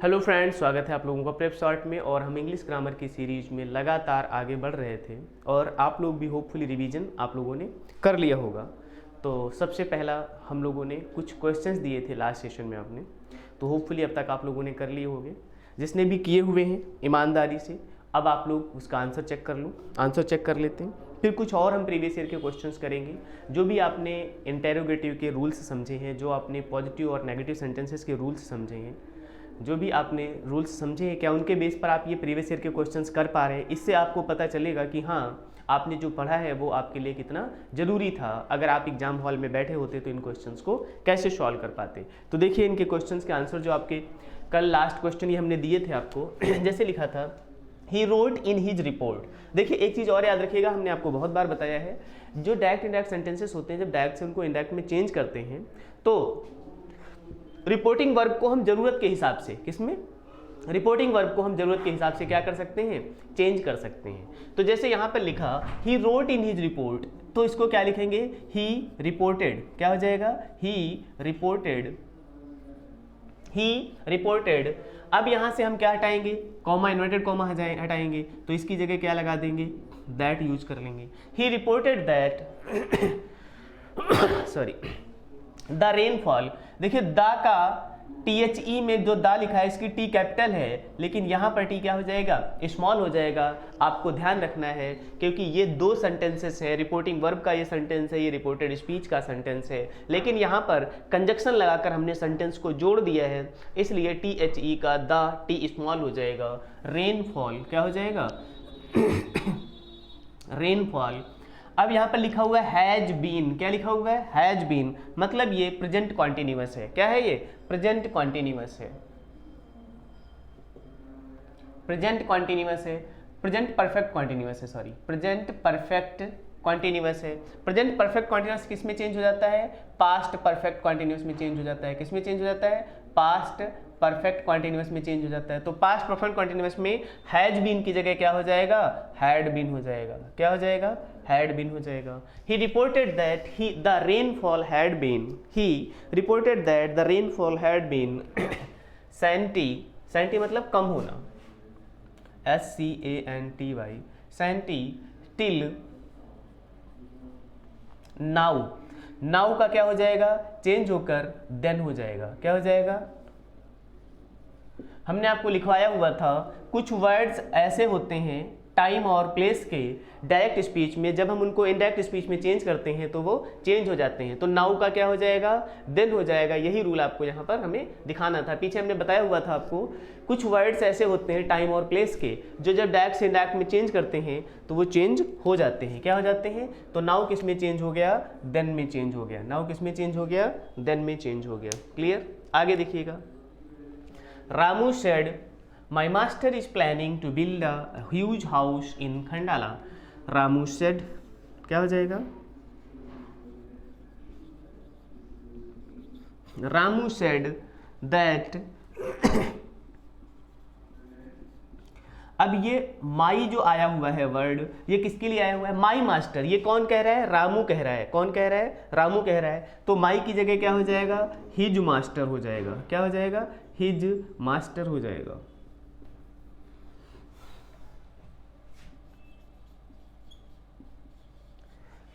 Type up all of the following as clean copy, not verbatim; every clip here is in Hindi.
हेलो फ्रेंड्स, स्वागत है आप लोगों का प्रेप शॉर्ट में। और हम इंग्लिश ग्रामर की सीरीज में लगातार आगे बढ़ रहे थे और आप लोग भी होपफुली रिवीजन आप लोगों ने कर लिया होगा। तो सबसे पहला हम लोगों ने कुछ क्वेश्चंस दिए थे लास्ट सेशन में आपने, तो होपफुली अब तक आप लोगों ने कर लिए होंगे। जिसने भी किए हुए हैं ईमानदारी से, अब आप लोग उसका आंसर चेक कर लो। आंसर चेक कर लेते हैं, फिर कुछ और हम प्रीवियस ईयर के क्वेश्चंस करेंगे। जो भी आपने इंटेरोगेटिव के रूल्स समझे हैं, जो आपने पॉजिटिव और नेगेटिव सेंटेंसेस के रूल्स समझे हैं, जो भी आपने रूल्स समझे हैं, क्या उनके बेस पर आप ये प्रीवियस ईयर के क्वेश्चंस कर पा रहे हैं। इससे आपको पता चलेगा कि हाँ, आपने जो पढ़ा है वो आपके लिए कितना ज़रूरी था। अगर आप एग्जाम हॉल में बैठे होते तो इन क्वेश्चंस को कैसे सॉल्व कर पाते। तो देखिए इनके क्वेश्चंस के आंसर जो आपके कल लास्ट क्वेश्चन ये हमने दिए थे आपको। जैसे लिखा था, he wrote in his report. देखिए एक चीज़ और याद रखिएगा, हमने आपको बहुत बार बताया है, जो डायरेक्ट इनडायरेक्ट सेंटेंसेस होते हैं, जब डायरेक्ट से उनको इनडायरेक्ट में चेंज करते हैं तो रिपोर्टिंग वर्ब को हम जरूरत के हिसाब से, किसमें, रिपोर्टिंग वर्ब को हम जरूरत के हिसाब से क्या कर सकते हैं, चेंज कर सकते हैं। तो जैसे यहाँ पर लिखा he wrote in his report, तो इसको क्या लिखेंगे, ही रिपोर्टेड। क्या हो जाएगा, ही रिपोर्टेड, ही रिपोर्टेड। अब यहाँ से हम क्या हटाएंगे, कॉमा, इन्वर्टेड कॉमा हटाएंगे, तो इसकी जगह क्या लगा देंगे, दैट यूज कर लेंगे। He reported that sorry the rainfall. देखिए द का THE में जो दा लिखा है, इसकी टी कैपिटल है, लेकिन यहाँ पर टी क्या हो जाएगा, स्मॉल हो जाएगा। आपको ध्यान रखना है क्योंकि ये दो सेंटेंसेस हैं, रिपोर्टिंग वर्ब का ये सेंटेंस है, ये रिपोर्टेड स्पीच का सेंटेंस है, लेकिन यहाँ पर कंजक्शन लगाकर हमने सेंटेंस को जोड़ दिया है, इसलिए THE का द टी स्मॉल हो जाएगा। रेनफॉल क्या हो जाएगा, रेनफॉल। अब यहाँ पर लिखा हुआ है हैज बीन। क्या लिखा हुआ है, हैज बीन, मतलब ये प्रेजेंट कॉन्टिन्यूअस है। क्या है ये, प्रेजेंट कॉन्टिन्यूअस है, प्रेजेंट कॉन्टिन्यूअस है, प्रेजेंट परफेक्ट कॉन्टिन्यूअस है, सॉरी, प्रेजेंट परफेक्ट कॉन्टिन्यूअस है। प्रेजेंट परफेक्ट कॉन्टिन्यूअस किस में चेंज हो जाता है, पास्ट परफेक्ट कॉन्टिन्यूअस में चेंज हो जाता है। किस में चेंज हो जाता है, पास्ट परफेक्ट कॉन्टिन्यूअस में चेंज हो जाता है। तो पास्ट परफेक्ट कॉन्टिन्यूअस में हैज बीन की जगह क्या हो जाएगा, हैड बीन हो जाएगा। क्या हो जाएगा, हैड बीन हो जाएगा। He reported that he the rainfall had been, he reported that the rainfall had been scanty, scanty मतलब कम होना, SCANTY, scanty, till now. Now का क्या हो जाएगा, चेंज होकर देन हो जाएगा। क्या हो जाएगा, हमने आपको लिखवाया हुआ था, कुछ वर्ड्स ऐसे होते हैं टाइम और प्लेस के डायरेक्ट स्पीच में, जब हम उनको इनडायरेक्ट स्पीच में चेंज करते हैं तो वो चेंज हो जाते हैं। तो नाउ का क्या हो जाएगा, देन हो जाएगा। यही रूल आपको यहाँ पर हमें दिखाना था। पीछे हमने बताया हुआ था आपको, कुछ वर्ड्स ऐसे होते हैं टाइम और प्लेस के, जो जब डायरेक्ट से इनडायरेक्ट में चेंज करते हैं तो वो चेंज हो जाते हैं। क्या हो जाते हैं, तो नाउ किस में चेंज हो गया, देन में चेंज हो गया। नाउ किस में चेंज हो गया, देन में चेंज हो गया। क्लियर, आगे देखिएगा। Ramu said, my master is planning to build a huge house in Khandala. Ramu said, क्या हो जाएगा, रामू said that अब ये माई जो आया हुआ है वर्ड, ये किसके लिए आया हुआ है, माई मास्टर। ये कौन कह रहा है, रामू कह रहा है। कौन कह रहा है, रामू कह रहा है। तो माई की जगह क्या हो जाएगा, हिज मास्टर हो जाएगा। क्या हो जाएगा, हिज मास्टर हो जाएगा।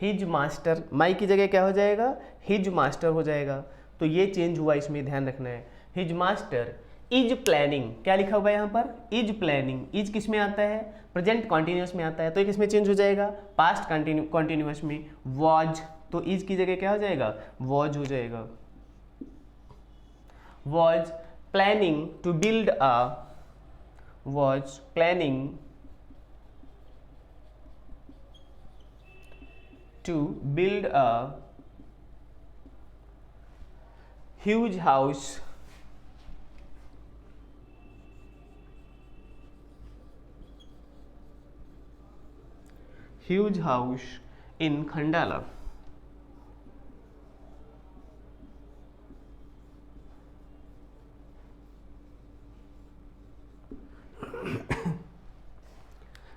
हिज मास्टर, माई की जगह क्या हो जाएगा, हिज मास्टर हो जाएगा। तो ये चेंज हुआ, इसमें ध्यान रखना है। हिज मास्टर इज प्लानिंग, क्या लिखा हुआ है यहाँ पर, इज प्लानिंग। इज किस में आता है, प्रेजेंट कॉन्टिन्यूअस में आता है, तो किस में चेंज हो जाएगा, पास्ट कॉन्टिन्यूअस में। वॉज, तो इज की जगह क्या हो जाएगा, वॉज हो जाएगा। Was planning to build a, was planning to build a huge house in Khandala.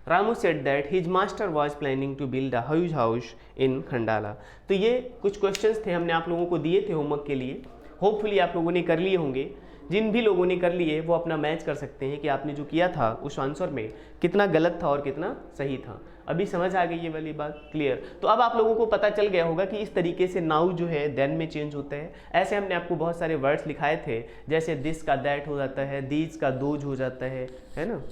Ramu said that his master was planning to build a huge house in Khandala. तो ये कुछ क्वेश्चंस थे, हमने आप लोगों को दिए थे होमवर्क के लिए, होपफुली आप लोगों ने कर लिए होंगे। जिन भी लोगों ने कर लिए वो अपना मैच कर सकते हैं कि आपने जो किया था उस आंसर में कितना गलत था और कितना सही था। अभी समझ आ गई ये वाली बात, क्लियर? तो अब आप लोगों को पता चल गया होगा कि इस तरीके से नाउ जो है देन में चेंज होता है। ऐसे हमने आपको बहुत सारे वर्ड्स लिखाए थे, जैसे दिस का दैट हो जाता है, दीज का दोज हो जाता है ना,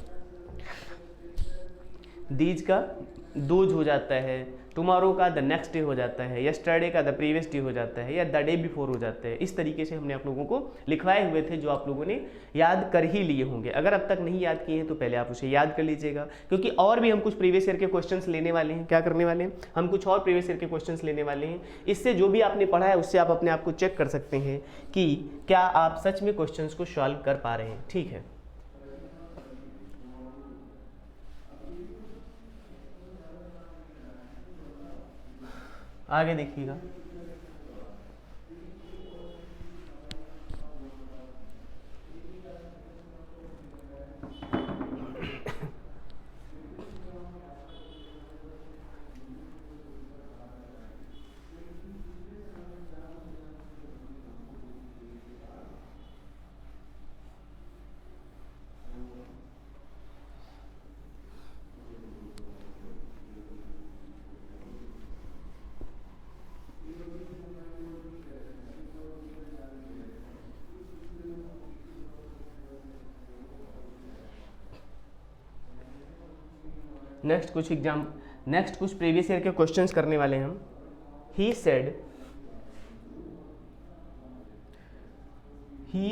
दीज का दोज हो जाता है, टुमारो का द नेक्स्ट डे हो जाता है, यस्टरडे का द प्रीवियस डे हो जाता है, या द डे बिफोर हो जाता है। इस तरीके से हमने आप लोगों को लिखवाए हुए थे, जो आप लोगों ने याद कर ही लिए होंगे। अगर अब तक नहीं याद किए हैं तो पहले आप उसे याद कर लीजिएगा, क्योंकि और भी हम कुछ प्रीवियस ईयर के क्वेश्चंस लेने वाले हैं। क्या करने वाले हैं? हम कुछ और प्रीवियस ईयर के क्वेश्चंस लेने वाले हैं। इससे जो भी आपने पढ़ा है उससे आप अपने आप को चेक कर सकते हैं कि क्या आप सच में क्वेश्चंस को सॉल्व कर पा रहे हैं। ठीक है, आगे देखिएगा। नेक्स्ट कुछ प्रीवियस ईयर के क्वेश्चंस करने वाले हैं हम। He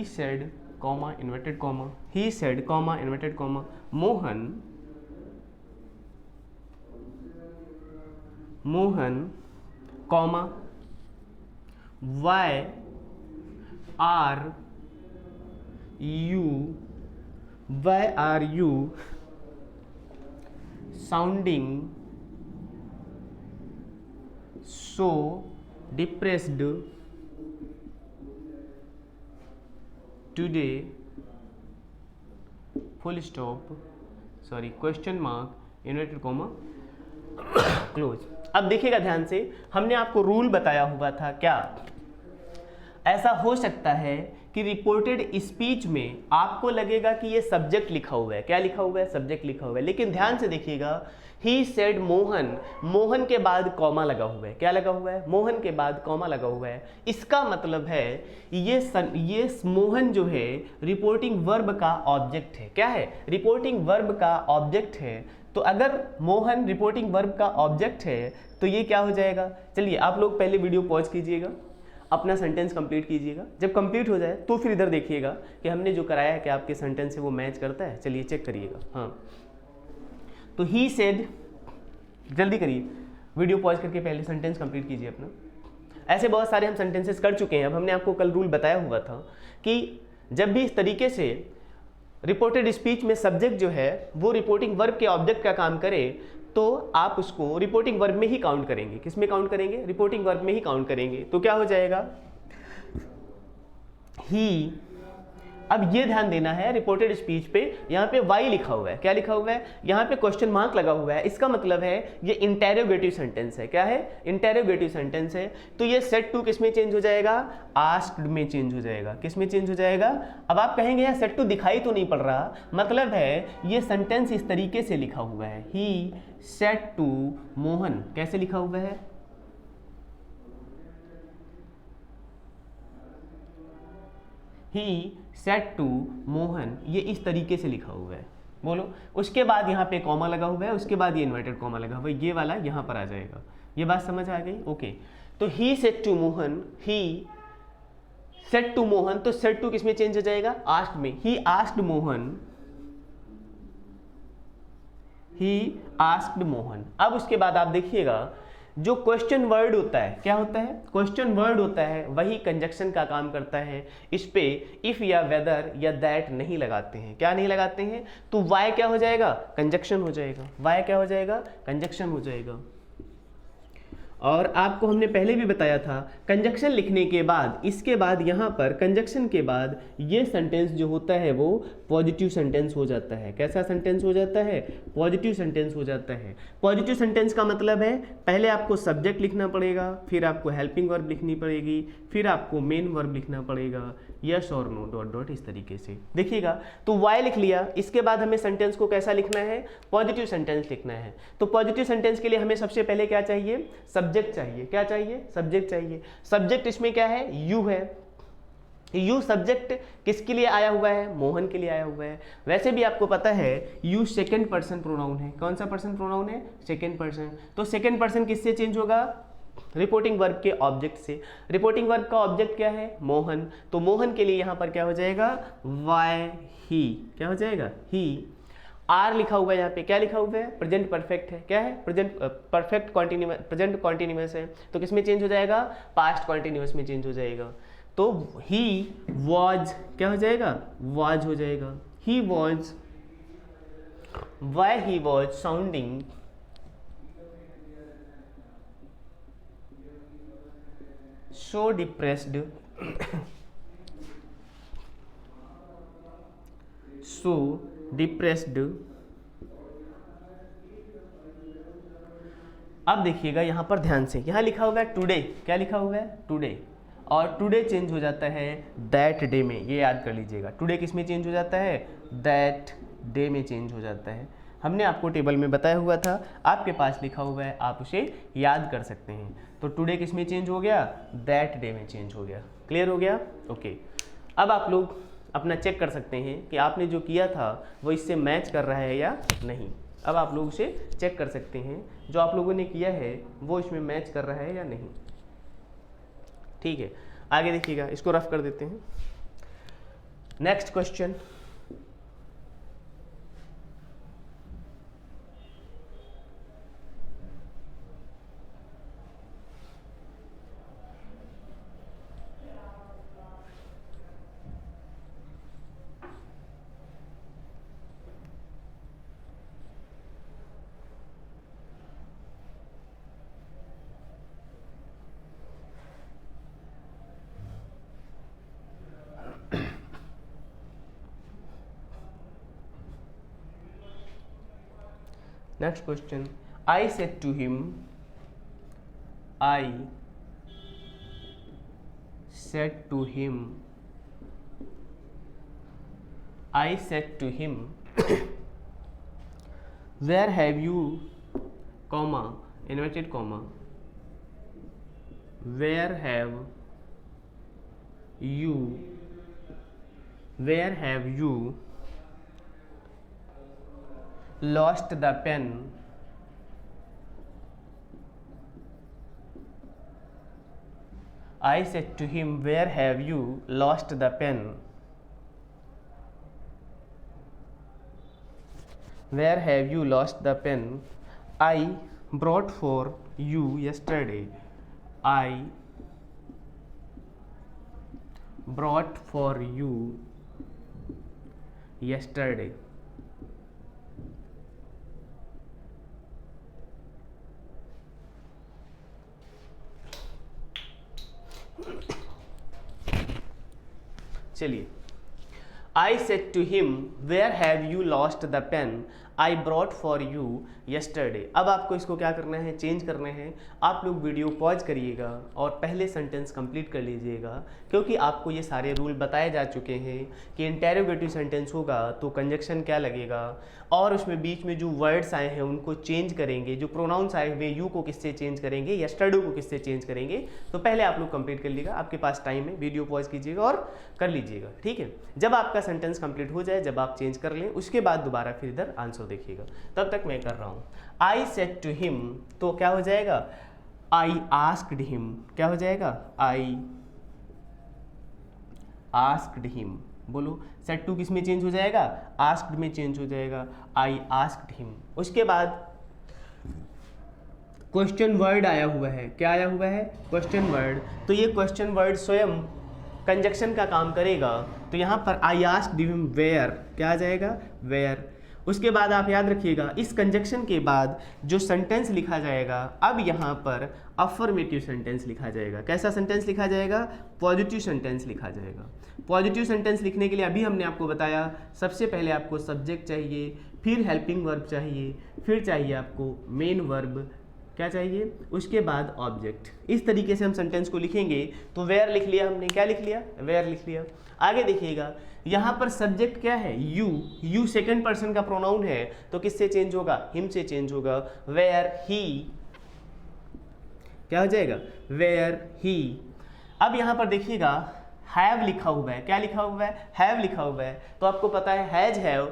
said comma inverted comma, he said comma inverted comma, Mohan comma why are you sounding so depressed today, full stop, sorry, question mark inverted comma close। अब देखिएगा ध्यान से, हमने आपको रूल बताया हुआ था। क्या ऐसा हो सकता है कि रिपोर्टेड स्पीच में आपको लगेगा कि ये सब्जेक्ट लिखा हुआ है? क्या लिखा हुआ है? सब्जेक्ट लिखा हुआ है। लेकिन ध्यान से देखिएगा, ही सेड मोहन, मोहन के बाद कॉमा लगा हुआ है। क्या लगा हुआ है? मोहन के बाद कॉमा लगा हुआ है। इसका मतलब है ये मोहन जो है रिपोर्टिंग वर्ब का ऑब्जेक्ट है। क्या है? रिपोर्टिंग वर्ब का ऑब्जेक्ट है। तो अगर मोहन रिपोर्टिंग वर्ब का ऑब्जेक्ट है तो ये क्या हो जाएगा? चलिए आप लोग पहले वीडियो पॉज कीजिएगा, अपना सेंटेंस कंप्लीट कीजिएगा। जब कंप्लीट हो जाए तो फिर इधर देखिएगा कि हमने जो कराया है कि आपके सेंटेंस से वो मैच करता है। चलिए चेक करिएगा। हाँ, तो ही सेड, जल्दी करिए, वीडियो पॉज करके पहले सेंटेंस कंप्लीट कीजिए अपना। ऐसे बहुत सारे हम सेंटेंसेस कर चुके हैं। अब हमने आपको कल रूल बताया हुआ था कि जब भी इस तरीके से रिपोर्टेड स्पीच में सब्जेक्ट जो है वो रिपोर्टिंग वर्ब के ऑब्जेक्ट का काम करे तो आप उसको रिपोर्टिंग वर्ब में ही काउंट करेंगे। किस में काउंट करेंगे? रिपोर्टिंग वर्ब में ही काउंट करेंगे। तो क्या हो जाएगा? ही, अब ये ध्यान देना है, रिपोर्टेड स्पीच पे यहाँ पे वाई लिखा हुआ है। क्या लिखा हुआ है? यहाँ पे क्वेश्चन मार्क लगा हुआ है। इसका मतलब है ये इंटेरोगेटिव सेंटेंस है। क्या है? इंटेरोगेटिव सेंटेंस है। तो ये सेड टू किस में चेंज हो जाएगा? आस्क्ड में चेंज हो जाएगा। किस में चेंज हो जाएगा? अब आप कहेंगे यार सेड टू दिखाई तो नहीं पड़ रहा, मतलब है ये सेंटेंस इस तरीके से लिखा हुआ है, ही सेड टू मोहन। कैसे लिखा हुआ है? ही सेड टू मोहन, ये इस तरीके से लिखा हुआ है। बोलो। उसके बाद यहाँ पे कॉमा लगा हुआ है, उसके बाद ये इन्वर्टेड कॉमा लगा हुआ है, ये वाला यहाँ पर आ जाएगा। ये बात समझ आ गई? ओके। तो he said to Mohan, he said to Mohan, तो सेड टू किस में चेंज हो जाएगा? आस्क्ड में। He asked Mohan, he asked Mohan. अब उसके बाद आप देखिएगा जो क्वेश्चन वर्ड होता है, क्या होता है? क्वेश्चन वर्ड होता है, वही कंजक्शन का काम करता है। इस पे इफ या वेदर या दैट नहीं लगाते हैं। क्या नहीं लगाते हैं? तो वाई क्या हो जाएगा? कंजक्शन हो जाएगा। वाई क्या हो जाएगा? कंजक्शन हो जाएगा। और आपको हमने पहले भी बताया था, कंजक्शन लिखने के बाद, इसके बाद यहाँ पर कंजक्शन के बाद ये सेंटेंस जो होता है वो पॉजिटिव सेंटेंस हो जाता है। कैसा सेंटेंस हो जाता है? पॉजिटिव सेंटेंस हो जाता है। पॉजिटिव सेंटेंस का मतलब है पहले आपको सब्जेक्ट लिखना पड़ेगा, फिर आपको हेल्पिंग वर्ब लिखनी पड़ेगी, फिर आपको मेन वर्ब लिखना पड़ेगा, यस और नो डॉट डॉट इस तरीके से देखिएगा। तो वाई लिख लिया, इसके बाद हमें सेंटेंस को कैसा लिखना है, पॉजिटिव सेंटेंस लिखना है। तो पॉजिटिव सेंटेंस के लिए हमें सबसे पहले क्या चाहिए, सब्जेक्ट चाहिए। क्या चाहिए, सब्जेक्ट चाहिए। सब्जेक्ट इसमें क्या है, यू है। यू सब्जेक्ट किसके लिए आया हुआ है, मोहन के लिए आया हुआ है। वैसे भी आपको पता है यू सेकंड पर्सन प्रोनाउन है। कौन सा पर्सन प्रोनाउन है, सेकंड पर्सन। तो सेकंड पर्सन किससे चेंज होगा, रिपोर्टिंग वर्ब के ऑब्जेक्ट से। रिपोर्टिंग वर्ब का ऑब्जेक्ट क्या है, मोहन। तो मोहन के लिए यहां पर क्या हो जाएगा, वाई ही। क्या हो जाएगा, ही। आर लिखा हुआ है यहाँ पे, क्या लिखा हुआ है, प्रेजेंट परफेक्ट है। क्या है, present perfect continuous, present continuous है। तो किस में चेंज हो जाएगा, पास्ट कॉन्टिन्यूअस में चेंज हो जाएगा। तो ही वॉज क्या हो जाएगा, वॉज हो जाएगा। He was, why he was sounding so depressed so depressed। अब देखिएगा यहां पर ध्यान से, यहां लिखा हुआ है टुडे। क्या लिखा हुआ है, टुडे। और टुडे चेंज हो जाता है दैट डे में, ये याद कर लीजिएगा। टुडे किस में चेंज हो जाता है, दैट डे में चेंज हो जाता है। हमने आपको टेबल में बताया हुआ था, आपके पास लिखा हुआ है, आप उसे याद कर सकते हैं। तो टुडे किस में चेंज हो गया, दैट डे में चेंज हो गया। क्लियर हो गया, ओके। अब आप लोग अपना चेक कर सकते हैं कि आपने जो किया था वो इससे मैच कर रहा है या नहीं। अब आप लोग उसे चेक कर सकते हैं, जो आप लोगों ने किया है वो इसमें मैच कर रहा है या नहीं। ठीक है, आगे देखिएगा, इसको रफ कर देते हैं। Next question, next question. I said to him, I said to him, I said to him, where have you, comma, inverted comma, where have you lost the pen, I said to him, where have you lost the pen, where have you lost the pen, I brought for you yesterday, I brought for you yesterday। चलिए, I said to him, where have you lost the pen, I brought for you yesterday। अब आपको इसको क्या करना है, चेंज करना है। आप लोग वीडियो पॉज करिएगा और पहले सेंटेंस कंप्लीट कर लीजिएगा, क्योंकि आपको ये सारे रूल बताए जा चुके हैं कि इंटेरोगेटिव सेंटेंस होगा तो कंजक्शन क्या लगेगा, और उसमें बीच में जो वर्ड्स आए हैं उनको चेंज करेंगे। जो प्रोनाउंस आए हुए यू को किससे चेंज करेंगे, यस्टरडे को किससे चेंज करेंगे। तो पहले आप लोग कंप्लीट कर लीजिएगा, आपके पास टाइम है, वीडियो पॉज कीजिएगा और कर लीजिएगा। ठीक है, जब आपका सेंटेंस कंप्लीट हो जाए, जब आप चेंज कर लें, उसके बाद दोबारा फिर इधर आंसर देखिएगा। तब तक मैं कर रहा हूँ। आई सेड टू हिम, तो क्या हो जाएगा, आई आस्क्ड हिम। क्या हो जाएगा, आई आस्क्ड हिम। बोलो, सेड टू किस में चेंज हो जाएगा, आस्क्ड में चेंज हो जाएगा, आई आस्क्ड हिम। उसके बाद क्वेश्चन वर्ड आया हुआ है। क्या आया हुआ है, क्वेश्चन वर्ड। तो ये क्वेश्चन वर्ड स्वयं कंजक्शन का काम करेगा। तो यहाँ पर आई आस्क्ड हिम वेयर, क्या आ जाएगा, वेयर। उसके बाद आप याद रखिएगा, इस कंजक्शन के बाद जो सेंटेंस लिखा जाएगा, अब यहाँ पर अफर्मेटिव सेंटेंस लिखा जाएगा। कैसा सेंटेंस लिखा जाएगा, पॉजिटिव सेंटेंस लिखा जाएगा। पॉजिटिव सेंटेंस लिखने के लिए अभी हमने आपको बताया, सबसे पहले आपको सब्जेक्ट चाहिए, फिर हेल्पिंग वर्ब चाहिए, फिर चाहिए आपको मेन वर्ब, क्या चाहिए, उसके बाद ऑब्जेक्ट। इस तरीके से हम सेंटेंस को लिखेंगे। तो वेयर लिख लिया हमने, क्या लिख लिया, वेयर लिख लिया। आगे देखिएगा, यहाँ पर सब्जेक्ट क्या है, यू सेकंड पर्सन का प्रोनाउन है, तो किससे चेंज होगा, हिम से चेंज होगा। वेयर ही, क्या हो जाएगा, वेयर ही। अब यहाँ पर देखिएगा हैव लिखा हुआ है, क्या लिखा हुआ है, हैव लिखा हुआ है। तो आपको पता है हैज हैव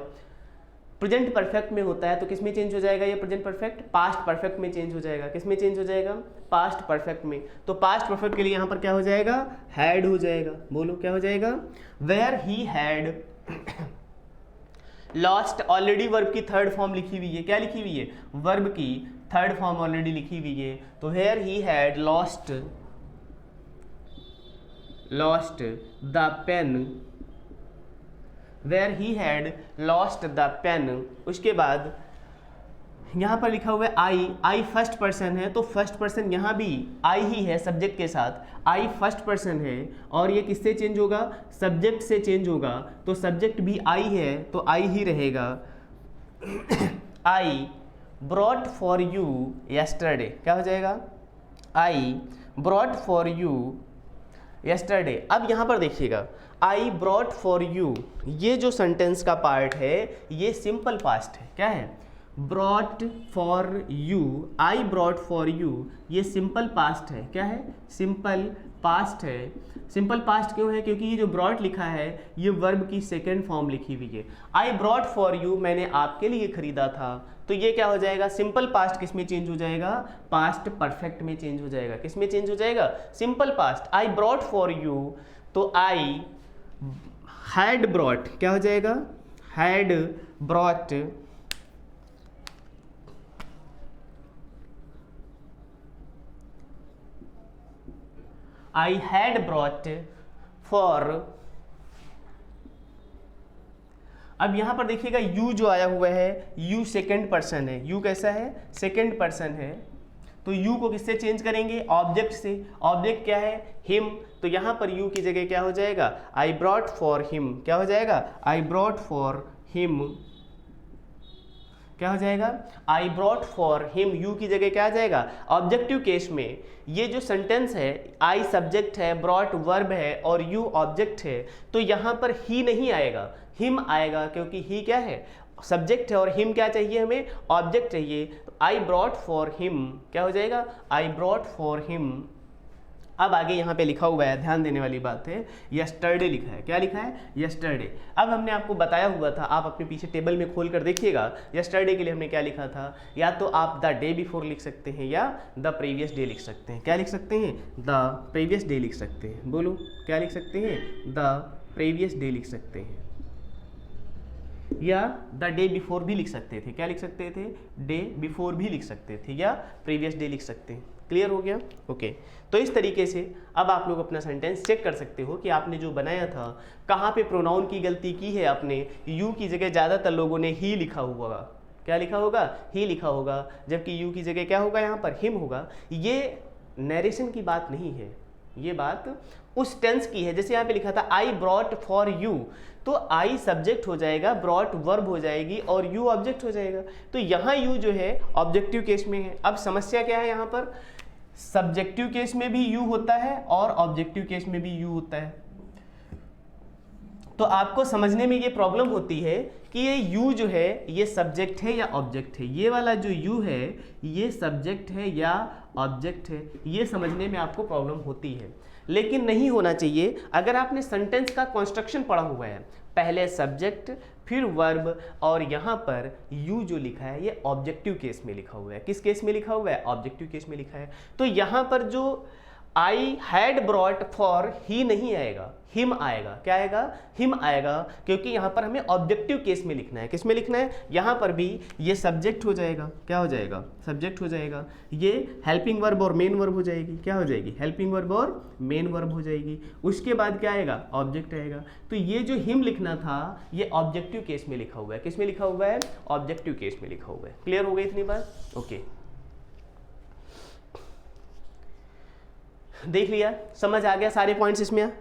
प्रेजेंट परफेक्ट में होता है, तो किस में चेंज हो जाएगा ये प्रेजेंट परफेक्ट, पास्ट परफेक्ट में चेंज हो जाएगा। किस में चेंज हो जाएगा, पास्ट परफेक्ट में। तो पास्ट परफेक्ट के लिए यहाँ पर क्या हो जाएगा, हैड हो जाएगा। बोलो क्या हो जाएगा, where he had lost. Already verb की थर्ड फॉर्म लिखी हुई है, क्या लिखी हुई है, वर्ब की थर्ड फॉर्म ऑलरेडी लिखी हुई है। तो where he had lost the pen, where he had lost the pen. उसके बाद यहाँ पर लिखा हुआ है आई फर्स्ट पर्सन है, तो फर्स्ट पर्सन यहाँ भी आई ही है सब्जेक्ट के साथ, आई फर्स्ट पर्सन है। और ये किससे चेंज होगा, सब्जेक्ट से चेंज होगा। तो सब्जेक्ट भी आई है, तो आई ही रहेगा। I brought for you yesterday, क्या हो जाएगा, I brought for you yesterday. अब यहाँ पर देखिएगा, आई ब्रॉट फॉर यू, ये जो सेंटेंस का पार्ट है ये सिंपल पास्ट है। क्या है, brought for you, I brought for you, ये सिंपल पास्ट है। क्या है, सिंपल पास्ट है। सिंपल पास्ट क्यों है, क्योंकि ये जो ब्रॉट लिखा है ये वर्ब की सेकेंड फॉर्म लिखी हुई है। आई ब्रॉट फॉर यू, मैंने आपके लिए खरीदा था। तो ये क्या हो जाएगा, सिंपल पास्ट किस में चेंज हो जाएगा, पास्ट परफेक्ट में चेंज हो जाएगा। किस में चेंज हो जाएगा, simple past. I brought for you, तो आई हैड ब्रॉट, क्या हो जाएगा, had brought, I had brought for. अब यहां पर देखिएगा यू जो आया हुआ है, यू सेकंड पर्सन है। यू कैसा है, सेकंड पर्सन है। तो यू को किससे चेंज करेंगे, ऑब्जेक्ट से। ऑब्जेक्ट क्या है, हिम। तो यहां पर यू की जगह क्या हो जाएगा, आई ब्रॉट फॉर हिम, क्या हो जाएगा, आई ब्रॉट फॉर हिम, क्या हो जाएगा, I brought for him. You की जगह क्या आ जाएगा, ऑब्जेक्टिव केस में ये जो सेंटेंस है, आई सब्जेक्ट है, ब्रॉट वर्ब है और यू ऑब्जेक्ट है, तो यहाँ पर ही नहीं आएगा, हिम आएगा, क्योंकि ही क्या है, सब्जेक्ट है और हिम क्या चाहिए, हमें ऑब्जेक्ट चाहिए। तो आई ब्रॉट फॉर हिम, क्या हो जाएगा, आई ब्रॉट फॉर हिम। अब आगे यहाँ पे लिखा हुआ है, ध्यान देने वाली बात है, यस्टरडे लिखा है। क्या लिखा है, यस्टरडे। अब हमने आपको बताया हुआ था, आप अपने पीछे टेबल में खोल कर देखिएगा, यस्टरडे के लिए हमने क्या लिखा था, या तो आप द डे बिफोर लिख सकते हैं या द प्रीवियस डे लिख सकते हैं। क्या लिख सकते हैं, द प्रीवियस डे लिख सकते हैं। बोलो क्या लिख सकते हैं, द प्रीवियस डे लिख सकते हैं, या द डे बिफोर भी लिख सकते थे। क्या लिख सकते थे, डे बिफोर भी लिख सकते थे, या प्रीवियस डे लिख सकते हैं। क्लियर हो गया, ओके। तो इस तरीके से अब आप लोग अपना सेंटेंस चेक कर सकते हो कि आपने जो बनाया था कहाँ पे प्रोनाउन की गलती की है आपने। यू की जगह ज़्यादातर लोगों ने ही लिखा हुआ, क्या लिखा होगा, ही लिखा होगा, जबकि यू की जगह क्या होगा, यहाँ पर हिम होगा। ये नरेशन की बात नहीं है, ये बात उस टेंस की है। जैसे यहाँ पे लिखा था आई ब्रॉट फॉर यू, तो आई सब्जेक्ट हो जाएगा, ब्रॉट वर्ब हो जाएगी और यू ऑब्जेक्ट हो जाएगा। तो यहाँ यू जो है ऑब्जेक्टिव केस में है। अब समस्या क्या है, यहाँ पर सब्जेक्टिव केस में भी यू होता है और ऑब्जेक्टिव केस में भी यू होता है। तो आपको समझने में ये प्रॉब्लम होती है कि ये यू जो है ये सब्जेक्ट है या ऑब्जेक्ट है, ये वाला जो यू है ये सब्जेक्ट है या ऑब्जेक्ट है, ये समझने में आपको प्रॉब्लम होती है। लेकिन नहीं होना चाहिए। अगर आपने सेंटेंस का कंस्ट्रक्शन पढ़ा हुआ है, पहले सब्जेक्ट फिर वर्ब और यहाँ पर यू जो लिखा है ये ऑब्जेक्टिव केस में लिखा हुआ है। किस केस में लिखा हुआ है, ऑब्जेक्टिव केस में लिखा है। तो यहाँ पर जो I had brought for he नहीं आएगा, हिम आएगा। क्या आएगा, हिम आएगा, क्योंकि यहाँ पर हमें ऑब्जेक्टिव केस में लिखना है। किस में लिखना है, यहाँ पर भी ये सब्जेक्ट हो जाएगा। क्या हो जाएगा, सब्जेक्ट हो जाएगा। ये हेल्पिंग वर्ब और मेन वर्ब हो जाएगी। क्या हो जाएगी, हेल्पिंग वर्ब और मेन वर्ब हो जाएगी। उसके बाद क्या आएगा, ऑब्जेक्ट आएगा। तो ये जो हिम लिखना था ये ऑब्जेक्टिव केस में लिखा हुआ है। किस में लिखा हुआ है, ऑब्जेक्टिव केस में लिखा हुआ है। क्लियर हो गई इतनी बात, ओके। देख लिया, समझ आ गया सारे पॉइंट्स इसमें,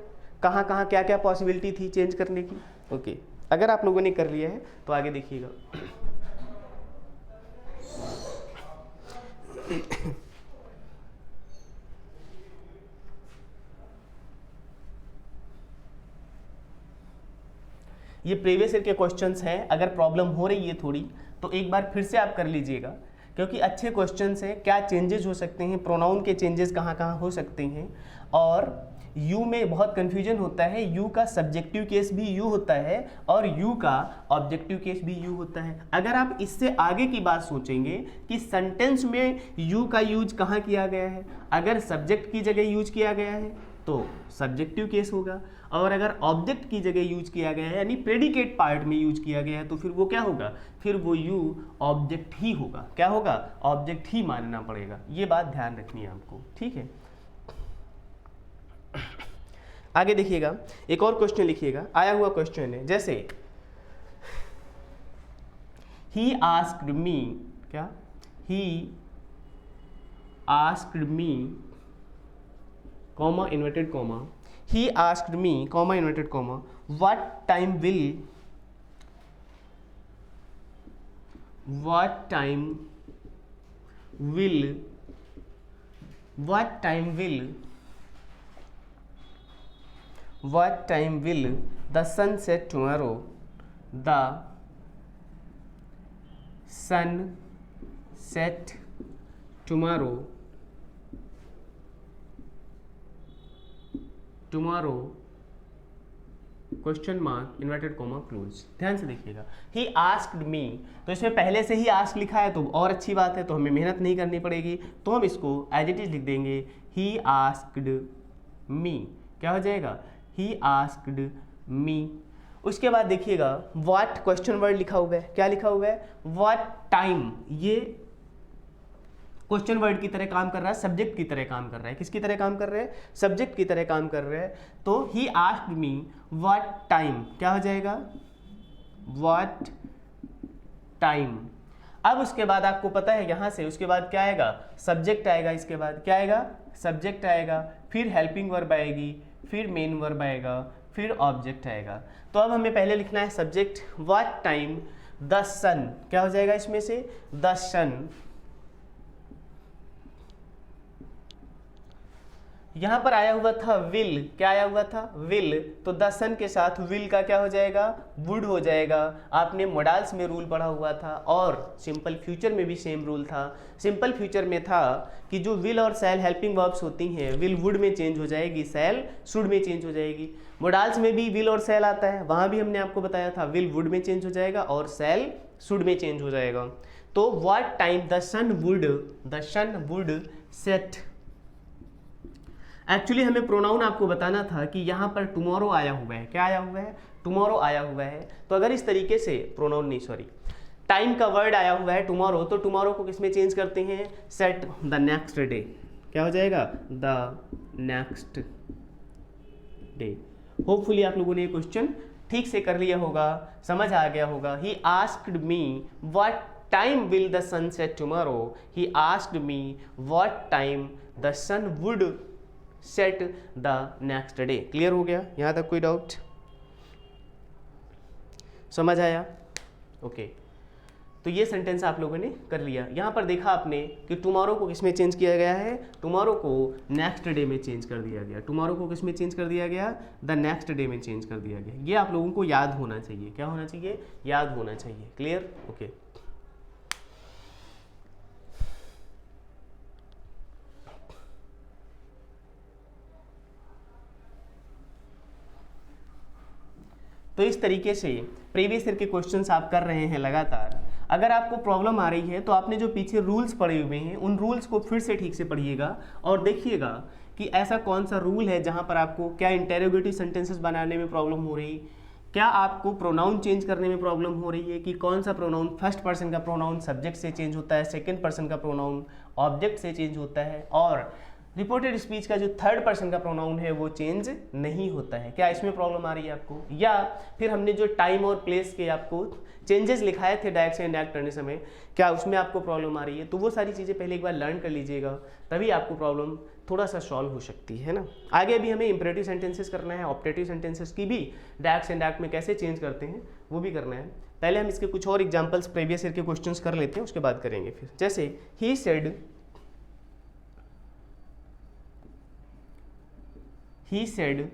कहाँ कहाँ क्या क्या पॉसिबिलिटी थी चेंज करने की, ओके। अगर आप लोगों ने कर लिया है तो आगे देखिएगा। ये प्रीवियस ईयर के क्वेश्चंस हैं। अगर प्रॉब्लम हो रही है थोड़ी तो एक बार फिर से आप कर लीजिएगा, क्योंकि अच्छे क्वेश्चंस हैं। क्या चेंजेस हो सकते हैं, प्रोनाउन के चेंजेस कहाँ कहाँ हो सकते हैं, और यू में बहुत कन्फ्यूजन होता है। यू का सब्जेक्टिव केस भी यू होता है और यू का ऑब्जेक्टिव केस भी यू होता है। अगर आप इससे आगे की बात सोचेंगे कि सेंटेंस में यू का यूज कहाँ किया गया है, अगर सब्जेक्ट की जगह यूज किया गया है तो सब्जेक्टिव केस होगा, और अगर ऑब्जेक्ट की जगह यूज किया गया है यानी प्रेडिकेट पार्ट में यूज किया गया है तो फिर वो क्या होगा, फिर वो यू ऑब्जेक्ट ही होगा। क्या होगा, ऑब्जेक्ट ही मानना पड़ेगा। ये बात ध्यान रखनी है आपको, ठीक है। आगे देखिएगा, एक और क्वेश्चन लिखिएगा, आया हुआ क्वेश्चन है। जैसे ही आस्क्ड मी, क्या, ही asked me comma inverted comma, he asked me comma inverted comma what time will the sun set tomorrow? The sun set tomorrow question mark inverted comma close. ध्यान से देखिएगा, ही आस्क्ड मी, तो इसमें पहले से ही आस्क लिखा है तो और अच्छी बात है, तो हमें मेहनत नहीं करनी पड़ेगी, तो हम इसको एज इट इज लिख देंगे, ही आस्क्ड मी। क्या हो जाएगा, ही आस्क्ड मी। उसके बाद देखिएगा व्हाट क्वेश्चन वर्ड लिखा हुआ है, क्या लिखा हुआ है, व्हाट टाइम। ये क्वेश्चन वर्ड की तरह काम कर रहा है, सब्जेक्ट की तरह काम कर रहा है। किसकी तरह काम कर रहे हैं, सब्जेक्ट की तरह काम कर रहे हैं। तो ही आस्क्ड मी व्हाट टाइम, क्या हो जाएगा, व्हाट टाइम। अब उसके बाद आपको पता है यहाँ से उसके बाद क्या आएगा, सब्जेक्ट आएगा। इसके बाद क्या आएगा, सब्जेक्ट आएगा, फिर हेल्पिंग वर्ब आएगी, फिर मेन वर्ब आएगा, फिर ऑब्जेक्ट आएगा। तो अब हमें पहले लिखना है सब्जेक्ट, व्हाट टाइम द सन, क्या हो जाएगा इसमें से, द सन। यहां पर आया हुआ था विल, क्या आया हुआ था, विल, तो द सन के साथ विल का क्या हो जाएगा, वुड हो जाएगा। आपने मोडाल्स में रूल पढ़ा हुआ था और सिंपल फ्यूचर में भी सेम रूल था। सिंपल फ्यूचर में था कि जो विल और सैल हेल्पिंग वर्ब्स होती हैं, विल वुड में चेंज हो जाएगी, सैल शुड में चेंज हो जाएगी। मोडाल्स में भी विल और सैल आता है, वहां भी हमने आपको बताया था विल वुड में चेंज हो जाएगा और सैल शुड में चेंज हो जाएगा। तो what time the sun would set. Actually हमें प्रोनाउन आपको बताना था कि यहाँ पर टुमारो आया हुआ है, क्या आया हुआ है, टुमारो आया हुआ है। तो अगर इस तरीके से प्रोनाउन नहीं, सॉरी, टाइम का वर्ड आया हुआ है टुमारो, तो टुमारो को किसमें चेंज करते हैं, सेट द नेक्स्ट डे। क्या हो जाएगा, द नेक्स्ट डे। होपफुली आप लोगों ने ये क्वेश्चन ठीक से कर लिया होगा, समझ आ गया होगा। He asked me what time will the sun set tomorrow, he asked me what time the sun would set the next day. Clear हो गया, यहां तक कोई डाउट, समझ आया, ओके। तो ये सेंटेंस आप लोगों ने कर लिया। यहां पर देखा आपने कि टुमारो को किसमें चेंज किया गया है, टुमारो को नेक्स्ट डे में चेंज कर दिया गया। टुमारो को किसमें चेंज कर दिया गया, द नेक्स्ट डे में चेंज कर दिया गया। ये आप लोगों को याद होना चाहिए, क्या होना चाहिए, याद होना चाहिए। Clear, okay. तो इस तरीके से प्रीवियस ईयर के क्वेश्चंस आप कर रहे हैं लगातार। अगर आपको प्रॉब्लम आ रही है तो आपने जो पीछे रूल्स पढ़े हुए हैं उन रूल्स को फिर से ठीक से पढ़िएगा और देखिएगा कि ऐसा कौन सा रूल है जहां पर आपको क्या इंटेरोगेटिव सेंटेंसेस बनाने में प्रॉब्लम हो रही, क्या आपको प्रोनाउन चेंज करने में प्रॉब्लम हो रही है कि कौन सा प्रोनाउन, फर्स्ट पर्सन का प्रोनाउन सब्जेक्ट से चेंज होता है, सेकंड पर्सन का प्रोनाउन ऑब्जेक्ट से चेंज होता है, और रिपोर्टेड स्पीच का जो थर्ड पर्सन का प्रोनाउन है वो चेंज नहीं होता है। क्या इसमें प्रॉब्लम आ रही है आपको, या फिर हमने जो टाइम और प्लेस के आपको चेंजेस लिखाए थे डायरेक्ट से इंडायरेक्ट करने समय, क्या उसमें आपको प्रॉब्लम आ रही है। तो वो सारी चीज़ें पहले एक बार लर्न कर लीजिएगा, तभी आपको प्रॉब्लम थोड़ा सा सॉल्व हो सकती है ना। आगे भी हमें इंपरेटिव सेंटेंसेस करना है, ऑप्टेटिव सेंटेंसेस की भी डायरेक्ट से इंडायरेक्ट में कैसे चेंज करते हैं वो भी करना है। पहले हम इसके कुछ और एग्जाम्पल्स प्रीवियस ईयर के क्वेश्चंस कर लेते हैं, उसके बाद करेंगे फिर। जैसे ही सेड ही सेड,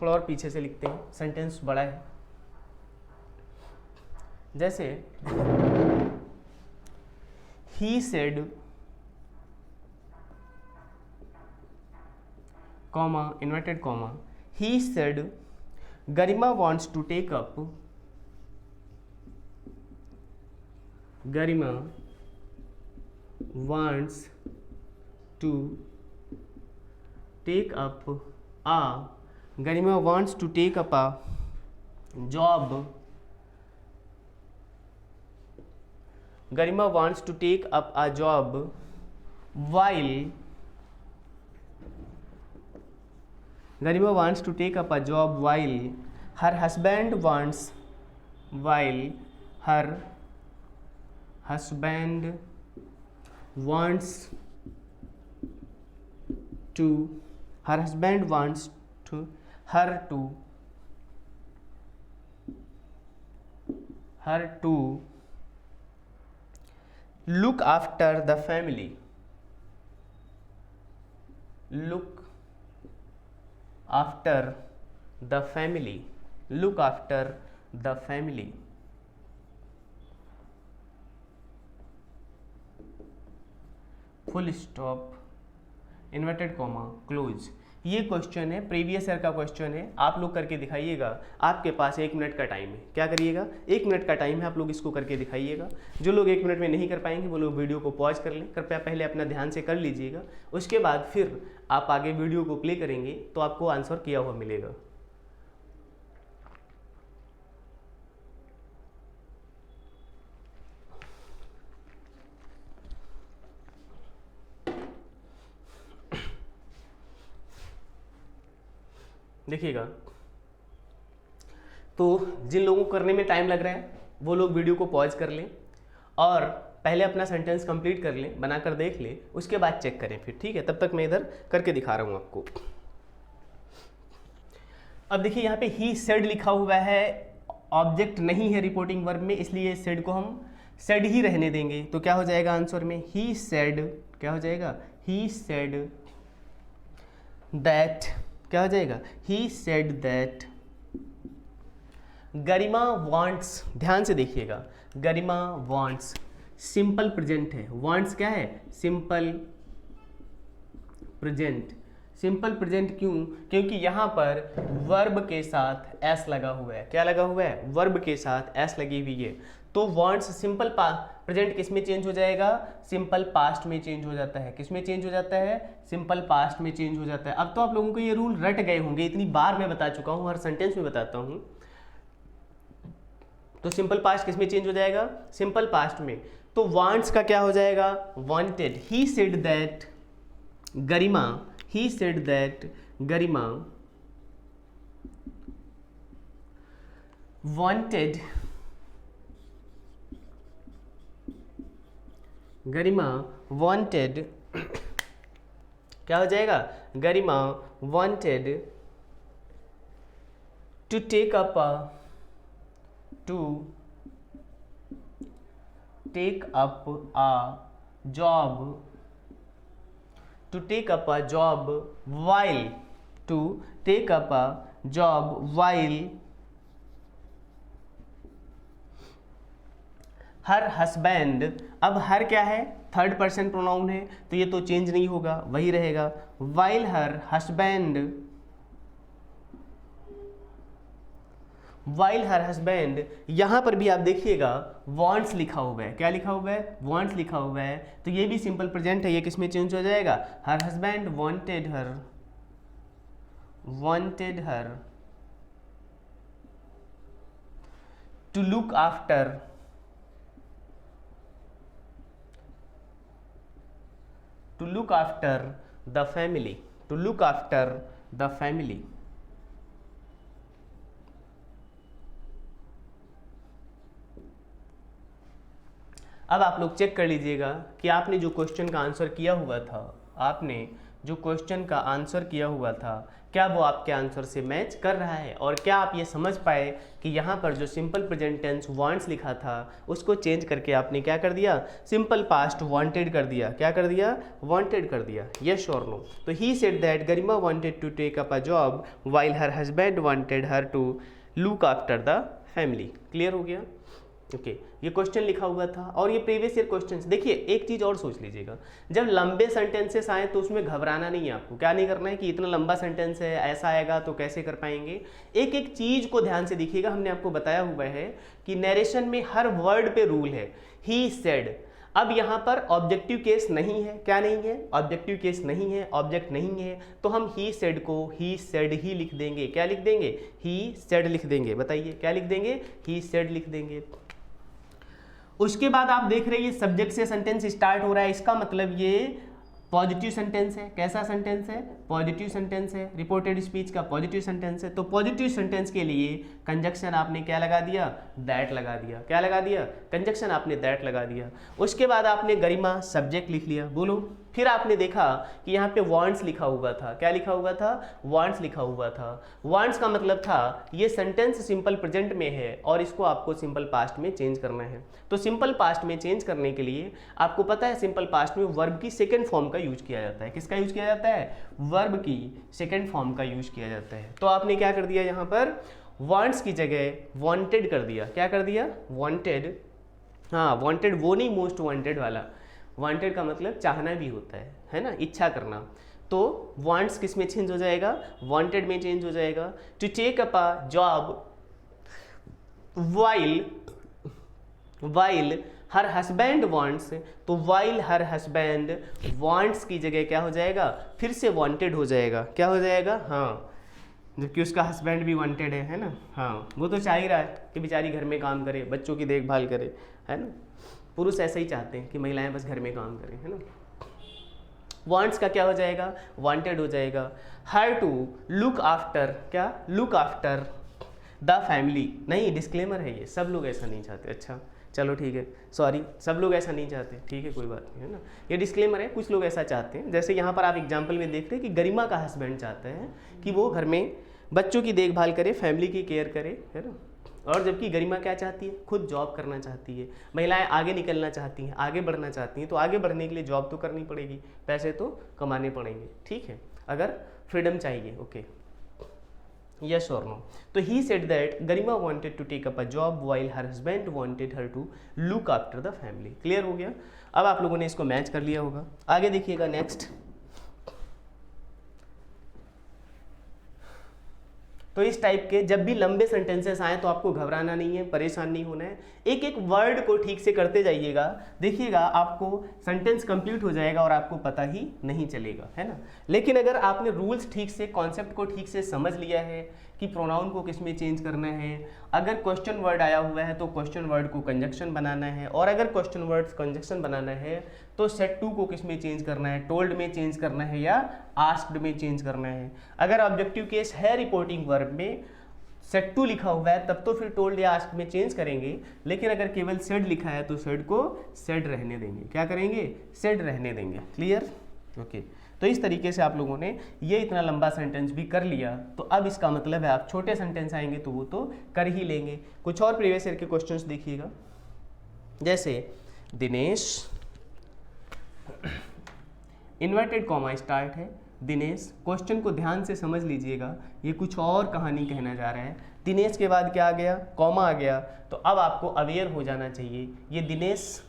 थोड़ा और पीछे से लिखते हैं, सेंटेंस बड़ा है। जैसे he said comma inverted comma, he said Garima wants to take up, Garima wants to take up a, Garima wants to take up a job, Garima wants to take up a job while, Garima wants to take up a job while her husband wants, while her husband wants to, her husband wants to, her to look after the family, look after the family, look after the family, full stop inverted comma close. ये क्वेश्चन है, प्रीवियस ईयर का क्वेश्चन है, आप लोग करके दिखाइएगा। आपके पास 1 मिनट का टाइम है, क्या करिएगा, 1 मिनट का टाइम है, आप लोग इसको करके दिखाइएगा। जो लोग 1 मिनट में नहीं कर पाएंगे वो लोग वीडियो को पॉज कर लें, कृपया पहले अपना ध्यान से कर लीजिएगा। उसके बाद फिर आप आगे वीडियो को प्ले करेंगे तो आपको आंसर किया हुआ मिलेगा। देखिएगा, तो जिन लोगों को करने में टाइम लग रहा है वो लोग वीडियो को पॉज कर लें और पहले अपना सेंटेंस कंप्लीट कर लें, बनाकर देख लें, उसके बाद चेक करें फिर, ठीक है। तब तक मैं इधर करके दिखा रहा हूं आपको। अब देखिए यहाँ पे ही सेड लिखा हुआ है, ऑब्जेक्ट नहीं है रिपोर्टिंग वर्ब में, इसलिए सेड को हम सेड ही रहने देंगे। तो क्या हो जाएगा आंसर में, ही सेड, क्या हो जाएगा, ही सेड दैट, क्या हो जाएगा, ही सेड दैट गरिमा वांट्स, ध्यान से देखिएगा, गरिमा वांट्स सिंपल प्रेजेंट है, वांट्स क्या है, सिंपल प्रेजेंट। सिंपल प्रेजेंट क्यों, क्योंकि यहाँ पर वर्ब के साथ एस लगा हुआ है, क्या लगा हुआ है, वर्ब के साथ एस लगी हुई है। तो वांट्स सिंपल प्रेजेंट किस में चेंज हो जाएगा, सिंपल पास्ट में चेंज हो जाता है। किस में चेंज हो जाता है, सिंपल पास्ट में चेंज हो जाता है। अब तो आप लोगों को ये रूल रट गए होंगे, इतनी बार मैं बता चुका हूँ, हर सेंटेंस में बताता हूँ। तो सिंपल पास्ट किस में चेंज हो जाएगा, सिंपल पास्ट में। तो वांट्स का क्या हो जाएगा, wanted. He said that Garima, he said that Garima wanted, Garima wanted, क्या हो जाएगा, Garima wanted to take up a, to take up a job, to take up a job while, to take up a job while her husband. अब हर क्या है, थर्ड पर्सन प्रोनाउन है, तो ये तो चेंज नहीं होगा, वही रहेगा। while her husband, while her husband, यहां पर भी आप देखिएगा wants लिखा हुआ है, क्या लिखा हुआ है, wants लिखा हुआ है, तो ये भी सिंपल प्रेजेंट है, ये किस में चेंज हो जाएगा, her husband wanted her, wanted her to look after, to look after the family, to look after the family। अब आप लोग चेक कर लीजिएगा कि आपने जो क्वेश्चन का आंसर किया हुआ था, आपने जो क्वेश्चन का आंसर किया हुआ था क्या वो आपके आंसर से मैच कर रहा है, और क्या आप ये समझ पाए कि यहाँ पर जो सिंपल प्रेजेंट टेंस वांट्स लिखा था उसको चेंज करके आपने क्या कर दिया, सिंपल पास्ट वांटेड कर दिया। क्या कर दिया, वांटेड कर दिया। यस और नो। तो he said that Garima wanted to take up a job while her husband wanted her to look after the family. Clear हो गया। ओके ये क्वेश्चन लिखा हुआ था और ये प्रीवियस ईयर क्वेश्चन। देखिए एक चीज़ और सोच लीजिएगा, जब लंबे सेंटेंसेस आए तो उसमें घबराना नहीं है आपको। क्या नहीं करना है कि इतना लंबा सेंटेंस है, ऐसा आएगा तो कैसे कर पाएंगे। एक एक चीज़ को ध्यान से देखिएगा। हमने आपको बताया हुआ है कि नरेशन में हर वर्ड पे रूल है, ही सेड। अब यहाँ पर ऑब्जेक्टिव केस नहीं है। क्या नहीं है, ऑब्जेक्टिव केस नहीं है, ऑब्जेक्ट नहीं है, तो हम ही सेड को ही सेड ही लिख देंगे। क्या लिख देंगे, ही सेड लिख देंगे। बताइए क्या लिख देंगे, ही सेड लिख देंगे। उसके बाद आप देख रहे हैं ये सब्जेक्ट से सेंटेंस स्टार्ट हो रहा है, इसका मतलब ये पॉजिटिव सेंटेंस है। कैसा सेंटेंस है, पॉजिटिव सेंटेंस है। रिपोर्टेड स्पीच का पॉजिटिव सेंटेंस है। तो पॉजिटिव सेंटेंस के लिए कंजक्शन आपने क्या लगा दिया, दैट लगा दिया। क्या लगा दिया, कंजक्शन आपने दैट लगा दिया। उसके बाद आपने गरिमा सब्जेक्ट लिख लिया। बोलो। फिर आपने देखा कि यहाँ पे वांट्स लिखा हुआ था। क्या लिखा हुआ था, वांट्स लिखा हुआ था। वांट्स का मतलब था ये सेंटेंस सिंपल प्रेजेंट में है और इसको आपको सिंपल पास्ट में चेंज करना है। तो सिंपल पास्ट में चेंज करने के लिए आपको पता है सिंपल पास्ट में वर्ब की सेकेंड फॉर्म का यूज किया जाता है। किसका यूज किया जाता है, वर्ब की सेकेंड फॉर्म का यूज किया जाता है। तो आपने क्या कर दिया, यहाँ पर वांट्स की जगह वांटेड कर दिया। क्या कर दिया, वांटेड। हाँ वांटेड वो नहीं मोस्ट वांटेड वाला, वांटेड का मतलब चाहना भी होता है ना, इच्छा करना। तो वांट्स किस में चेंज हो जाएगा, वांटेड में चेंज हो जाएगा। To take up a job while her husband wants, तो वाइल हर हस्बैंड वांट्स की जगह क्या हो जाएगा, फिर से वांटेड हो जाएगा। क्या हो जाएगा, हाँ, जबकि उसका हस्बैंड भी वांटेड है ना। हाँ वो तो चाह ही रहा है कि बेचारी घर में काम करे, बच्चों की देखभाल करे, है ना। पुरुष ऐसा ही चाहते हैं कि महिलाएं बस घर में काम करें, है ना। वांट्स का क्या हो जाएगा, वांटेड हो जाएगा। हर टू लुक आफ्टर, क्या, लुक आफ्टर द फैमिली। नहीं डिस्क्लेमर है ये, सब लोग ऐसा नहीं चाहते। अच्छा चलो ठीक है, सॉरी, सब लोग ऐसा नहीं चाहते, ठीक है कोई बात नहीं, है ना। ये डिस्क्लेमर है, कुछ लोग ऐसा चाहते हैं। जैसे यहाँ पर आप एग्जाम्पल में देख रहे हैं कि गरिमा का हस्बैंड चाहता है कि वो घर में बच्चों की देखभाल करे, फैमिली की केयर करे, है ना। और जबकि गरिमा क्या चाहती है, खुद जॉब करना चाहती है। महिलाएं आगे निकलना चाहती हैं, आगे बढ़ना चाहती हैं, तो आगे बढ़ने के लिए जॉब तो करनी पड़ेगी, पैसे तो कमाने पड़ेंगे, ठीक है, अगर फ्रीडम चाहिए। ओके यस और नो। तो he said that Garima wanted to take up a job while her husband wanted her to look after the family. Clear हो गया। अब आप लोगों ने इसको मैच कर लिया होगा। आगे देखिएगा नेक्स्ट। तो इस टाइप के जब भी लंबे सेंटेंसेस आए तो आपको घबराना नहीं है, परेशान नहीं होना है। एक एक वर्ड को ठीक से करते जाइएगा, देखिएगा आपको सेंटेंस कंप्लीट हो जाएगा और आपको पता ही नहीं चलेगा, है ना। लेकिन अगर आपने रूल्स ठीक से, कॉन्सेप्ट को ठीक से समझ लिया है कि प्रोनाउन को किस में चेंज करना है, अगर क्वेश्चन वर्ड आया हुआ है तो क्वेश्चन वर्ड को कंजक्शन बनाना है, और अगर क्वेश्चन वर्ड कंजक्शन बनाना है तो सेट टू को किस में चेंज करना है, टोल्ड में चेंज करना है या आस्क्ड में चेंज करना है। अगर ऑब्जेक्टिव केस है रिपोर्टिंग वर्ब में, सेट टू लिखा हुआ है, तब तो फिर टोल्ड या आस्क्ड में चेंज करेंगे। लेकिन अगर केवल सेड लिखा है तो सेड को सेड रहने देंगे। क्या करेंगे, सेड रहने देंगे। Clear, okay. तो इस तरीके से आप लोगों ने ये इतना लंबा सेंटेंस भी कर लिया। तो अब इसका मतलब है आप छोटे सेंटेंस आएंगे तो वो तो कर ही लेंगे। कुछ और प्रीवियस ईयर के क्वेश्चंस देखिएगा, जैसे दिनेश, इन्वर्टेड कॉमा स्टार्ट है, दिनेश। क्वेश्चन को ध्यान से समझ लीजिएगा, ये कुछ और कहानी कहना जा रहा है। दिनेश के बाद क्या आ गया, कॉमा आ गया। तो अब आपको अवेयर हो जाना चाहिए, ये दिनेश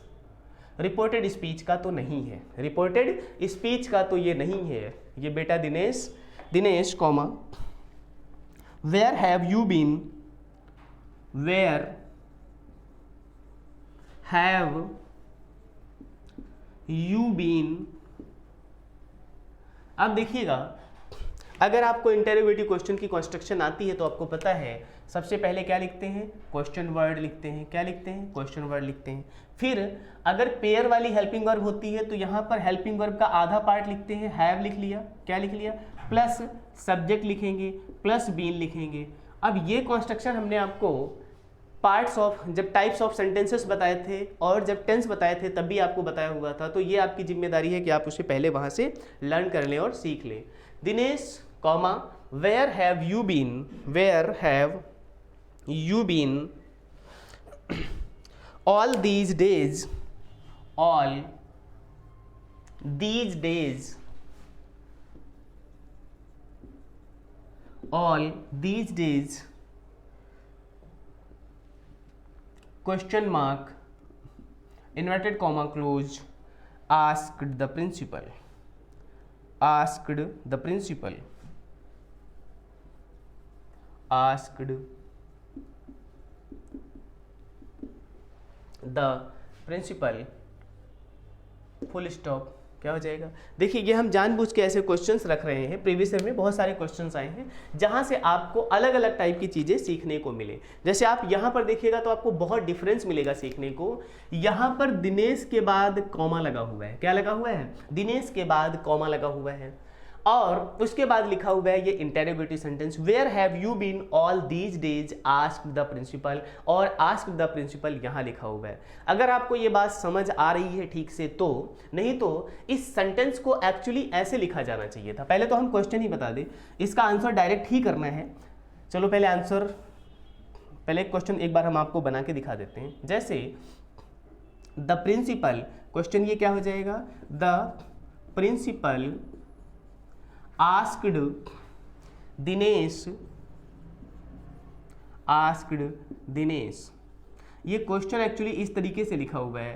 रिपोर्टेड स्पीच का तो नहीं है, रिपोर्टेड स्पीच का तो ये नहीं है। ये बेटा Dinesh, Dinesh comma where have you been, where have you been. अब देखिएगा, अगर आपको इंटरोगेटिव क्वेश्चन की कंस्ट्रक्शन आती है तो आपको पता है सबसे पहले क्या लिखते हैं, क्वेश्चन वर्ड लिखते हैं। क्या लिखते हैं, क्वेश्चन वर्ड लिखते हैं। फिर अगर पेयर वाली हेल्पिंग वर्ब होती है तो यहाँ पर हेल्पिंग वर्ब का आधा पार्ट लिखते हैं, हैव लिख लिया, क्या लिख लिया, प्लस सब्जेक्ट लिखेंगे, प्लस बीन लिखेंगे। अब ये कंस्ट्रक्शन हमने आपको पार्ट्स ऑफ, जब टाइप्स ऑफ सेंटेंसेस बताए थे और जब टेंस बताए थे तब भी आपको बताया हुआ था, तो ये आपकी जिम्मेदारी है कि आप उसे पहले वहाँ से लर्न कर लें और सीख लें। Dinesh comma where have you been, where have you been all these days, all these days, all these days, question mark, inverted comma close, asked the principal, asked the principal, asked the principal, full stop. क्या हो जाएगा? देखिए ये हम जानबूझ के ऐसे क्वेश्चंस रख रहे हैं, प्रीवियस ईयर में बहुत सारे क्वेश्चंस आए हैं जहां से आपको अलग अलग टाइप की चीज़ें सीखने को मिले। जैसे आप यहां पर देखिएगा तो आपको बहुत डिफरेंस मिलेगा सीखने को। यहां पर दिनेश के बाद कॉमा लगा हुआ है, क्या लगा हुआ है? दिनेश के बाद कॉमा लगा हुआ है, और उसके बाद लिखा हुआ है ये interrogative sentence, where have you been all these days asked the principal, और आस्क्ड द प्रिंसिपल यहाँ लिखा हुआ है। अगर आपको ये बात समझ आ रही है ठीक से तो, नहीं तो इस सेंटेंस को एक्चुअली ऐसे लिखा जाना चाहिए था। पहले तो हम क्वेश्चन ही बता दें, इसका आंसर डायरेक्ट ही करना है। चलो पहले आंसर, पहले क्वेश्चन एक बार हम आपको बना के दिखा देते हैं। जैसे द प्रिंसिपल, क्वेश्चन ये क्या हो जाएगा? The principal asked Dinesh, asked Dinesh. ये क्वेश्चन एक्चुअली इस तरीके से लिखा हुआ है,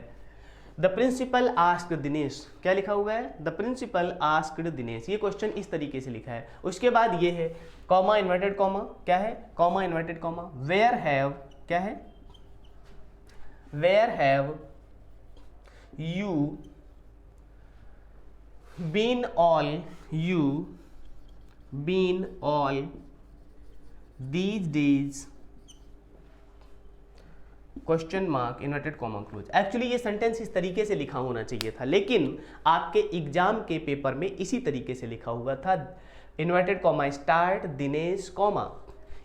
द प्रिंसिपल आस्क्ड दिनेश। क्या लिखा हुआ है? The principal asked Dinesh. ये क्वेश्चन इस तरीके से लिखा है। उसके बाद ये है कॉमा इन्वर्टेड कॉमा, क्या है? Comma inverted comma, where have, क्या है? Where have you been all, you been all these days, question mark, inverted comma close. Actually ये सेंटेंस इस तरीके से लिखा होना चाहिए था, लेकिन आपके एग्जाम के पेपर में इसी तरीके से लिखा हुआ था, inverted comma start Dinesh comma.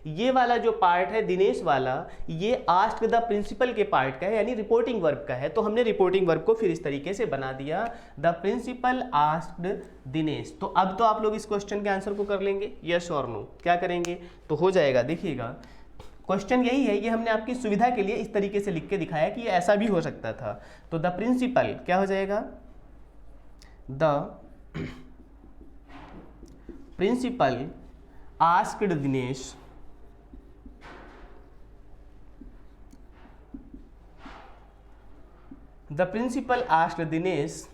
ये वाला जो पार्ट है दिनेश वाला, ये आस्क्ड द प्रिंसिपल के पार्ट का है, यानी रिपोर्टिंग वर्ब का है। तो हमने रिपोर्टिंग वर्ब को फिर इस तरीके से बना दिया, द प्रिंसिपल आस्क्ड दिनेश। तो अब तो आप लोग इस क्वेश्चन के आंसर को कर लेंगे, यस और नो। क्या करेंगे? तो हो जाएगा, देखिएगा क्वेश्चन यही है, ये हमने आपकी सुविधा के लिए इस तरीके से लिख के दिखाया कि ये ऐसा भी हो सकता था। तो द प्रिंसिपल क्या हो जाएगा? The principal asked Dinesh, the principal asked Dinesh,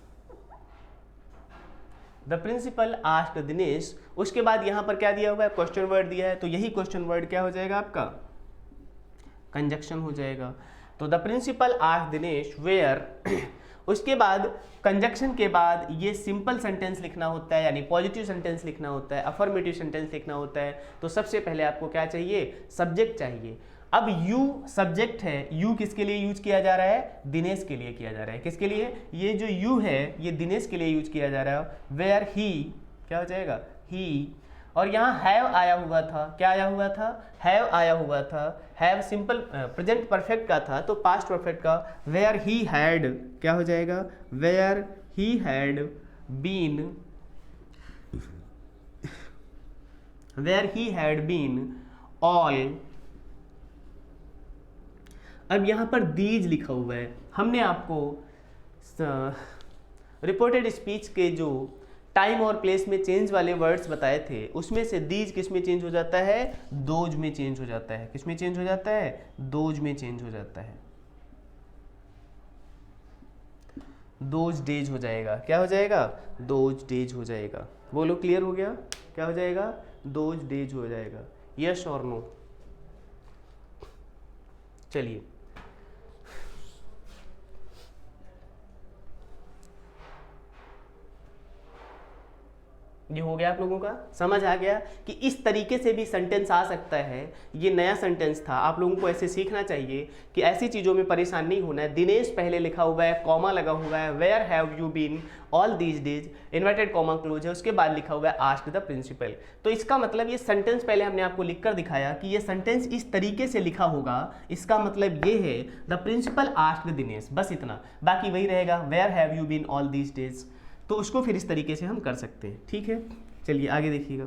the principal asked Dinesh. उसके बाद यहां पर क्या दिया हुआ है? क्वेश्चन वर्ड दिया है, तो यही क्वेश्चन वर्ड क्या हो जाएगा आपका? कंजक्शन हो जाएगा। तो the principal asked Dinesh where, उसके बाद कंजक्शन के बाद ये सिंपल सेंटेंस लिखना होता है, यानी पॉजिटिव सेंटेंस लिखना होता है, अफर्मेटिव सेंटेंस लिखना होता है। तो सबसे पहले आपको क्या चाहिए? सब्जेक्ट चाहिए। अब यू सब्जेक्ट है, यू किसके लिए यूज किया जा रहा है? दिनेश के लिए किया जा रहा है। किसके लिए? ये जो यू है ये दिनेश के लिए यूज किया जा रहा है। वेयर ही, क्या हो जाएगा? ही। और यहाँ हैव आया हुआ था, क्या आया हुआ था? हैव आया हुआ था। हैव सिंपल प्रेजेंट परफेक्ट का था, तो पास्ट परफेक्ट का। वेयर ही हैड, क्या हो जाएगा? Where he had been, where he had been all. अब यहाँ पर दीज लिखा हुआ है, हमने आपको रिपोर्टेड स्पीच के जो टाइम और प्लेस में चेंज वाले वर्ड्स बताए थे, उसमें से दीज किस में चेंज हो जाता है? दोज में चेंज हो जाता है। किस में चेंज हो जाता है? दोज में चेंज हो जाता है। दोज डेज हो जाएगा। क्या हो जाएगा? दोज डेज हो जाएगा। बोलो, क्लियर हो गया? क्या हो जाएगा? दोज डेज हो जाएगा। यस और नो? चलिए ये हो गया आप लोगों का, समझ आ गया कि इस तरीके से भी सेंटेंस आ सकता है। ये नया सेंटेंस था, आप लोगों को ऐसे सीखना चाहिए कि ऐसी चीज़ों में परेशान नहीं होना है। दिनेश पहले लिखा हुआ है, कॉमा लगा हुआ है, where have you been all these days, inverted comma close है, उसके बाद लिखा हुआ है आस्क्ड द प्रिंसिपल। तो इसका मतलब ये सेंटेंस पहले हमने आपको लिख कर दिखाया कि ये सेंटेंस इस तरीके से लिखा होगा, इसका मतलब ये है द प्रिंसिपल आस्क्ड दिनेश, बस इतना। बाकी वही रहेगा, where have you been all these days, तो उसको फिर इस तरीके से हम कर सकते हैं। ठीक है, चलिए आगे देखिएगा।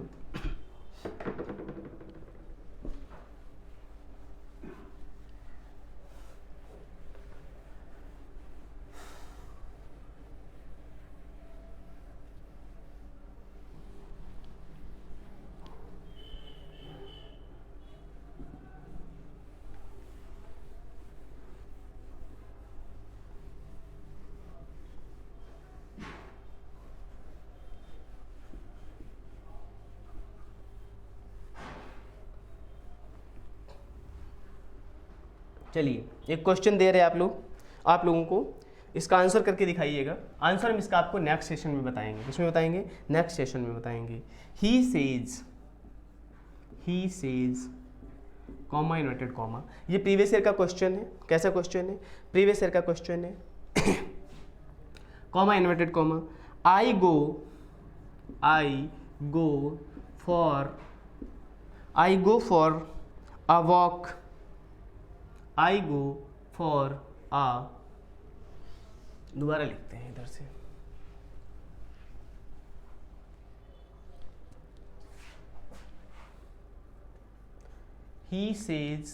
चलिए एक क्वेश्चन दे रहे हैं आप लोगों को इसका आंसर करके दिखाइएगा। आंसर हम इसका आपको नेक्स्ट सेशन में बताएंगे। किसमें बताएंगे? नेक्स्ट सेशन में बताएंगे। He says comma inverted comma, ये प्रीवियस ईयर का क्वेश्चन है। कैसा क्वेश्चन है? प्रीवियस ईयर का क्वेश्चन है। Comma inverted comma, I go for a walk, I go for आ, दोबारा लिखते हैं इधर से, he says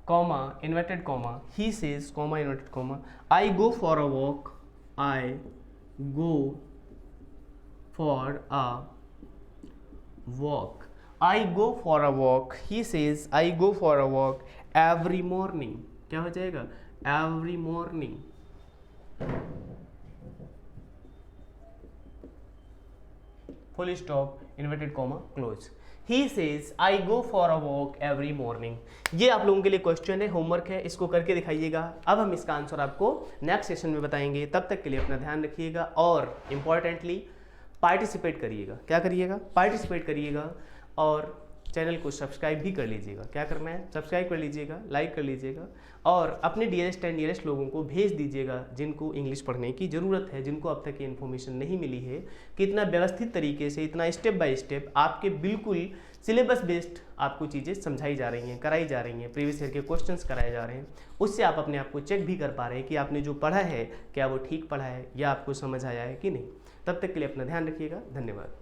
comma inverted comma, he says comma inverted comma, I go for a walk, I go for a walk, I go for a walk, he says I go for a walk every morning। क्या हो जाएगा? Every morning। Full stop inverted comma close. He says I go for a walk every morning। ये आप लोगों के लिए क्वेश्चन है, होमवर्क है, इसको करके दिखाइएगा। अब हम इसका आंसर आपको नेक्स्ट सेशन में बताएंगे। तब तक के लिए अपना ध्यान रखिएगा और इम्पॉर्टेंटली पार्टिसिपेट करिएगा। क्या करिएगा? पार्टिसिपेट करिएगा और चैनल को सब्सक्राइब भी कर लीजिएगा। क्या करना है? सब्सक्राइब कर लीजिएगा, लाइक कर लीजिएगा और अपने डियरेस्ट एंड नियरेस्ट लोगों को भेज दीजिएगा जिनको इंग्लिश पढ़ने की ज़रूरत है, जिनको अब तक ये इन्फॉर्मेशन नहीं मिली है कि इतना व्यवस्थित तरीके से, इतना स्टेप बाय स्टेप आपके बिल्कुल सिलेबस बेस्ड आपको चीज़ें समझाई जा रही हैं, कराई जा रही हैं, प्रीवियस ईयर के क्वेश्चंस कराए जा रहे हैं। उससे आप अपने आप को चेक भी कर पा रहे हैं कि आपने जो पढ़ा है क्या वो ठीक पढ़ा है या आपको समझ आया है कि नहीं। तब तक के लिए अपना ध्यान रखिएगा। धन्यवाद।